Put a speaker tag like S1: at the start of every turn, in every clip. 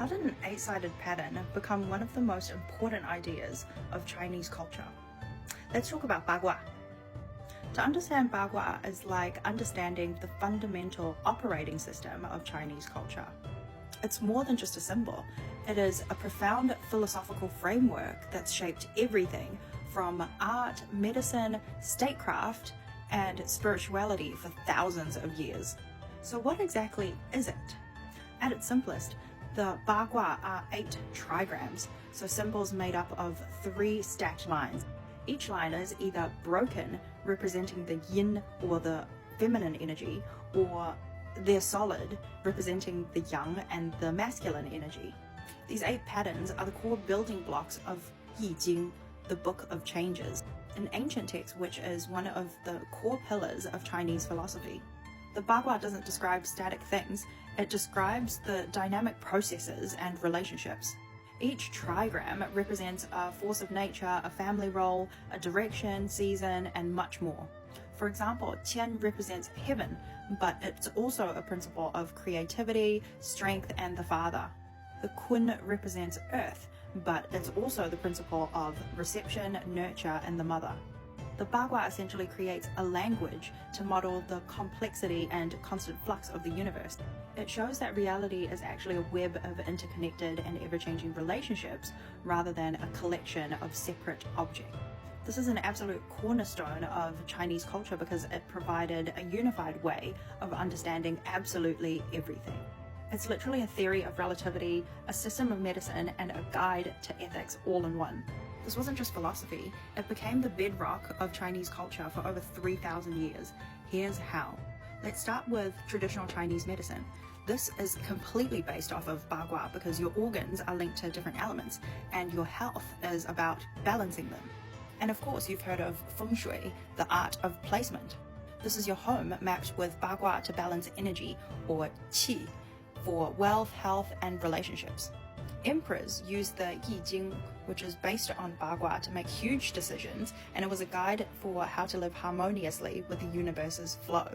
S1: How did an eight-sided pattern become one of the most important ideas of Chinese culture? Let's talk about Bagua. To understand Bagua is like understanding the fundamental operating system of Chinese culture. It's more than just a symbol. It is a profound philosophical framework that's shaped everything from art, medicine, statecraft, and spirituality for thousands of years. So what exactly is it? At its simplest, the Bagua are 8 trigrams, so symbols made up of 3 stacked lines. Each line is either broken, representing the yin or the feminine energy, or they're solid, representing the yang and the masculine energy. These 8 patterns are the core building blocks of Yi Jing, the Book of Changes, an ancient text which is one of the core pillars of Chinese philosophy. The Bagua doesn't describe static things, it describes the dynamic processes and relationships. Each trigram represents a force of nature, a family role, a direction, season, and much more. For example, Qian represents heaven, but it's also a principle of creativity, strength, and the father. The Kun represents earth, but it's also the principle of reception, nurture, and the mother. The Bagua essentially creates a language to model the complexity and constant flux of the universe. It shows that reality is actually a web of interconnected and ever-changing relationships rather than a collection of separate objects. This is an absolute cornerstone of Chinese culture because it provided a unified way of understanding absolutely everything. It's literally a theory of relativity, a system of medicine, and a guide to ethics all in one. This wasn't just philosophy, it became the bedrock of Chinese culture for over 3,000 years. Here's how. Let's start with traditional Chinese medicine. This is completely based off of Bagua because your organs are linked to different elements and your health is about balancing them. And of course you've heard of feng shui, the art of placement. This is your home mapped with Bagua to balance energy, or qi, for wealth, health, and relationships. Emperors used the Yi Jing, which is based on Bagua, to make huge decisions, and it was a guide for how to live harmoniously with the universe's flow.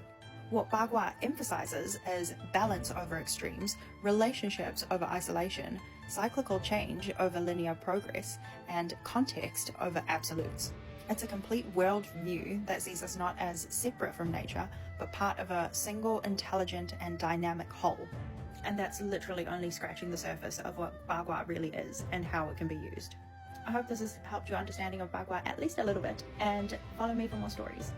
S1: What Bagua emphasizes is balance over extremes, relationships over isolation, cyclical change over linear progress, and context over absolutes. It's a complete world view that sees us not as separate from nature, but part of a single, intelligent, and dynamic whole. And that's literally only scratching the surface of what Bagua really is and how it can be used. I hope this has helped your understanding of Bagua at least a little bit, and follow me for more stories.